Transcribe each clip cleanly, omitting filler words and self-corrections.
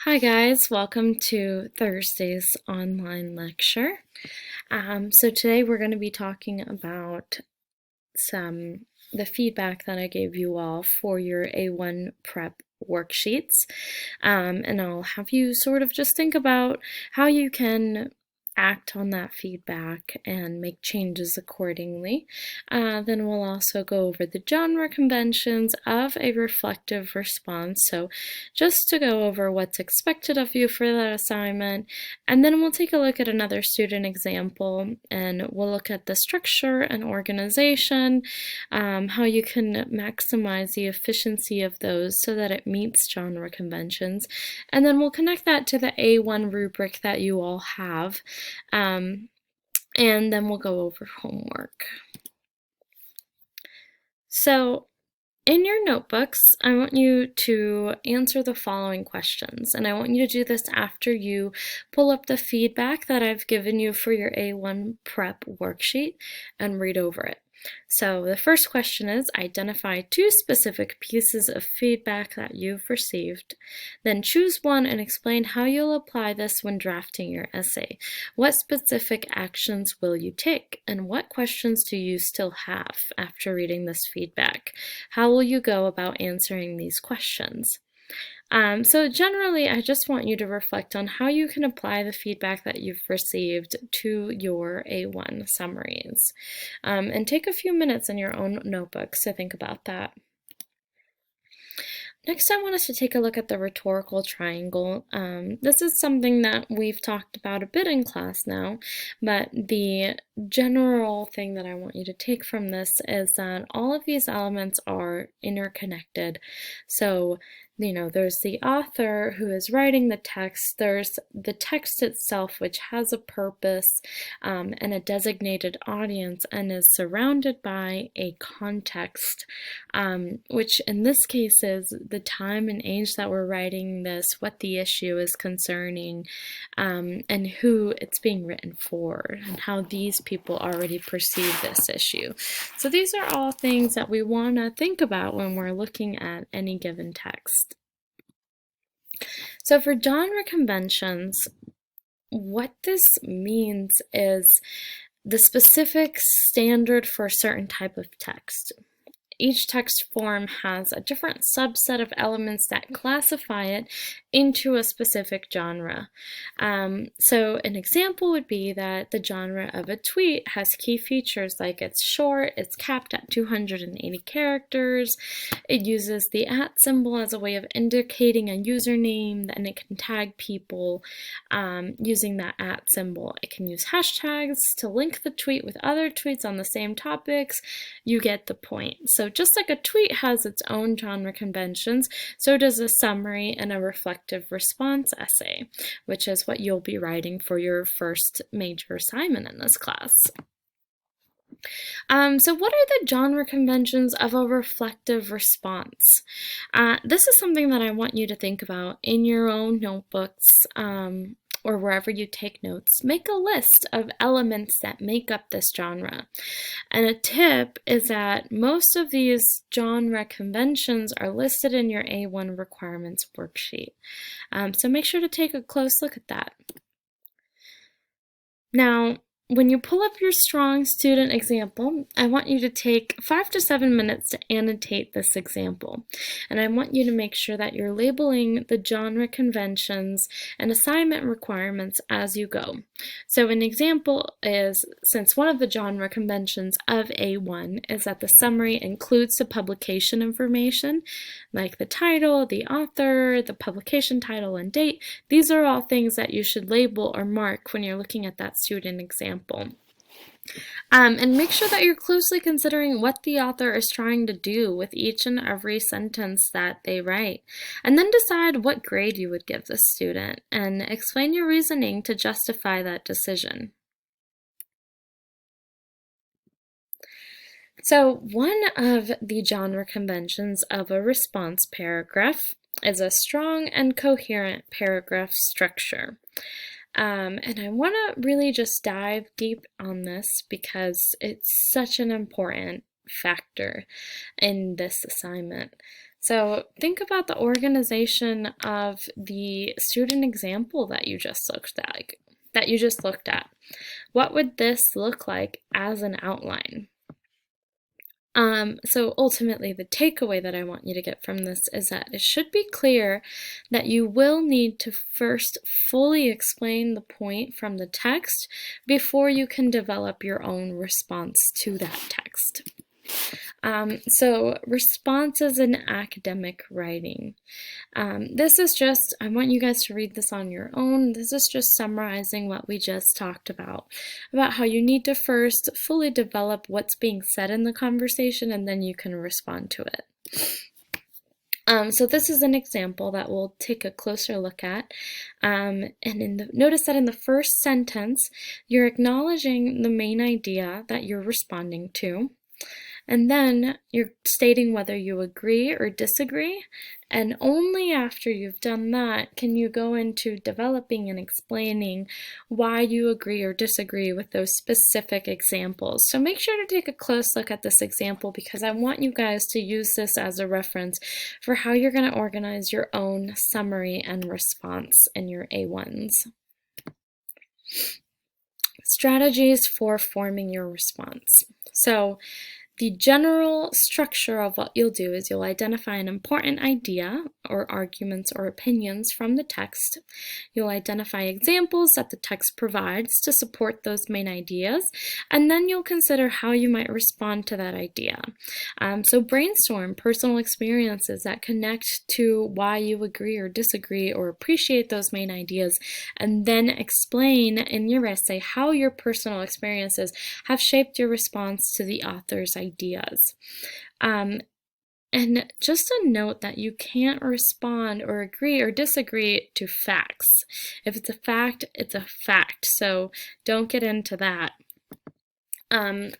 Hi guys, welcome to Thursday's online lecture. So today we're going to be talking about the feedback that I gave you all for your A1 prep worksheets. And I'll have you sort of just think about how you can act on that feedback and make changes accordingly. Then we'll also go over the genre conventions of a reflective response. So just to go over what's expected of you for that assignment. And then we'll take a look at another student example and we'll look at the structure and organization, how you can maximize the efficiency of those so that it meets genre conventions. And then we'll connect that to the A1 rubric that you all have. And then we'll go over homework. So in your notebooks, I want you to answer the following questions, and I want you to do this after you pull up the feedback that I've given you for your A1 prep worksheet and read over it. So the first question is, identify two specific pieces of feedback that you've received. Then choose one and explain how you'll apply this when drafting your essay. What specific actions will you take? And what questions do you still have after reading this feedback? How will you go about answering these questions? So generally, I just want you to reflect on how you can apply the feedback that you've received to your A1 summaries. And take a few minutes in your own notebooks to think about that. Next, I want us to take a look at the rhetorical triangle. This is something that we've talked about a bit in class now, but the general thing that I want you to take from this is that all of these elements are interconnected. So, there's the author who is writing the text, there's the text itself, which has a purpose and a designated audience and is surrounded by a context, which in this case is the time and age that we're writing this, what the issue is concerning, and who it's being written for, and how these people already perceive this issue. So these are all things that we want to think about when we're looking at any given text. So for genre conventions, what this means is the specific standard for a certain type of text. Each text form has a different subset of elements that classify it into a specific genre. So an example would be that the genre of a tweet has key features like it's short, it's capped at 280 characters, it uses the @ symbol as a way of indicating a username, and it can tag people using that @ symbol. It can use hashtags to link the tweet with other tweets on the same topics. You get the point. So just like a tweet has its own genre conventions, so does a summary and a reflective response essay, which is what you'll be writing for your first major assignment in this class. So what are the genre conventions of a reflective response? This is something that I want you to think about in your own notebooks, or wherever you take notes. Make a list of elements that make up this genre. And a tip is that most of these genre conventions are listed in your A1 requirements worksheet. So make sure to take a close look at that. Now, when you pull up your strong student example, I want you to take 5 to 7 minutes to annotate this example. And I want you to make sure that you're labeling the genre conventions and assignment requirements as you go. So an example is, since one of the genre conventions of A1 is that the summary includes the publication information, like the title, the author, the publication title and date, these are all things that you should label or mark when you're looking at that student example. And make sure that you're closely considering what the author is trying to do with each and every sentence that they write. And then decide what grade you would give the student and explain your reasoning to justify that decision. So one of the genre conventions of a response paragraph is a strong and coherent paragraph structure. And I want to really just dive deep on this because it's such an important factor in this assignment. So think about the organization of the student example that you just looked at. What would this look like as an outline? So ultimately, the takeaway that I want you to get from this is that it should be clear that you will need to first fully explain the point from the text before you can develop your own response to that text. So responses in academic writing. This is just, I want you guys to read this on your own. This is just summarizing what we just talked about how you need to first fully develop what's being said in the conversation, and then you can respond to it. So this is an example that we'll take a closer look at. And notice that in the first sentence, you're acknowledging the main idea that you're responding to. And then you're stating whether you agree or disagree, and only after you've done that can you go into developing and explaining why you agree or disagree with those specific examples. So make sure to take a close look at this example, because I want you guys to use this as a reference for how you're going to organize your own summary and response in your A1s. Strategies for forming your response. So the general structure of what you'll do is you'll identify an important idea or arguments or opinions from the text. You'll identify examples that the text provides to support those main ideas, and then you'll consider how you might respond to that idea. So brainstorm personal experiences that connect to why you agree or disagree or appreciate those main ideas, and then explain in your essay how your personal experiences have shaped your response to the author's ideas. And just a note that you can't respond or agree or disagree to facts. If it's a fact, it's a fact, so don't get into that.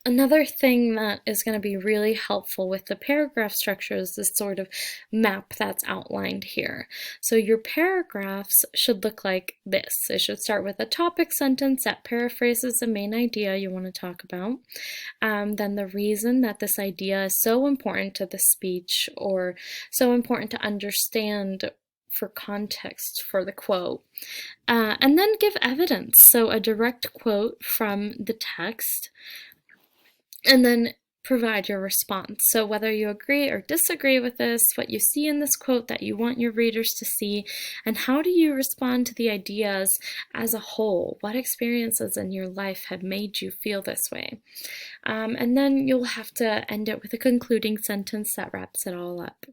Another thing that is going to be really helpful with the paragraph structure is this sort of map that's outlined here. So your paragraphs should look like this. It should start with a topic sentence that paraphrases the main idea you want to talk about. Then the reason that this idea is so important to the speech, or so important to understand for context for the quote, and then give evidence, so a direct quote from the text, and then provide your response. So whether you agree or disagree with this, what you see in this quote that you want your readers to see, and how do you respond to the ideas as a whole? What experiences in your life have made you feel this way? And then you'll have to end it with a concluding sentence that wraps it all up.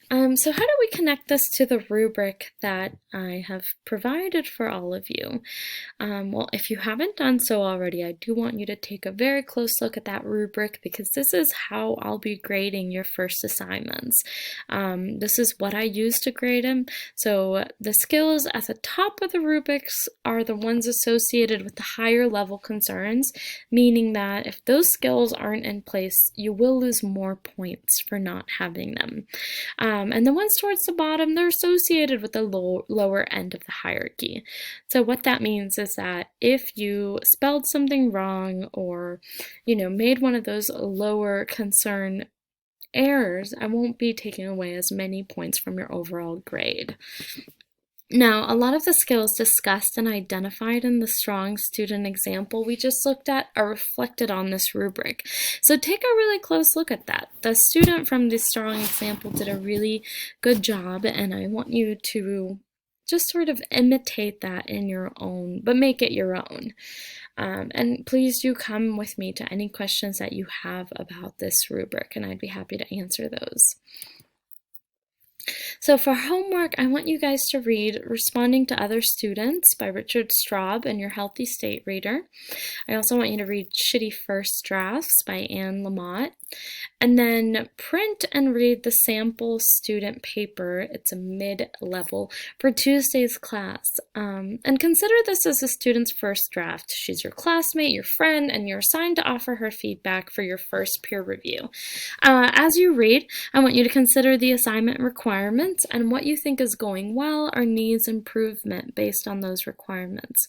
So how do we connect this to the rubric that I have provided for all of you? Well, if you haven't done so already, I do want you to take a very close look at that rubric, because this is how I'll be grading your first assignments. This is what I use to grade them. So the skills at the top of the rubrics are the ones associated with the higher level concerns, meaning that if those skills aren't in place, you will lose more points for not having them. And the ones towards the bottom, they're associated with the lower end of the hierarchy. So what that means is that if you spelled something wrong, or, made one of those lower concern errors, I won't be taking away as many points from your overall grade. Now, a lot of the skills discussed and identified in the strong student example we just looked at are reflected on this rubric. So take a really close look at that. The student from the strong example did a really good job, and I want you to just sort of imitate that in your own, but make it your own. And please do come with me to any questions that you have about this rubric, and I'd be happy to answer those. So for homework, I want you guys to read Responding to Other Students by Richard Straub in your Healthy State reader. I also want you to read Shitty First Drafts by Anne Lamott. And then print and read the sample student paper. It's a mid-level for Tuesday's class. And consider this as a student's first draft. She's your classmate, your friend, and you're assigned to offer her feedback for your first peer review. As you read, I want you to consider the assignment requirements and what you think is going well or needs improvement based on those requirements.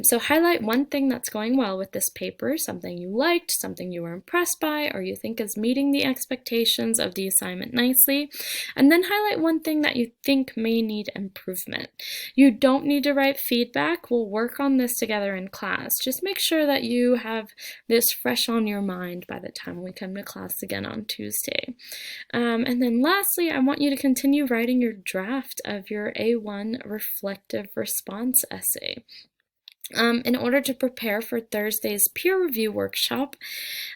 So highlight one thing that's going well with this paper, something you liked, something you were impressed by, or you think is meeting the expectations of the assignment nicely, and then highlight one thing that you think may need improvement. You don't need to write feedback. We'll work on this together in class. Just make sure that you have this fresh on your mind by the time we come to class again on Tuesday. And then lastly, I want you to continue writing your draft of your A1 reflective response essay. In order to prepare for Thursday's peer review workshop,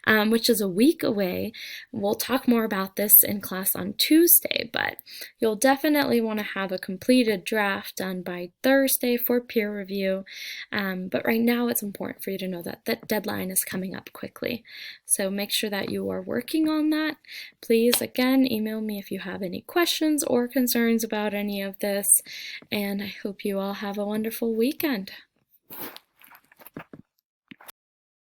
which is a week away, we'll talk more about this in class on Tuesday, but you'll definitely want to have a completed draft done by Thursday for peer review. But right now it's important for you to know that that deadline is coming up quickly. So make sure that you are working on that. Please, again, email me if you have any questions or concerns about any of this, and I hope you all have a wonderful weekend.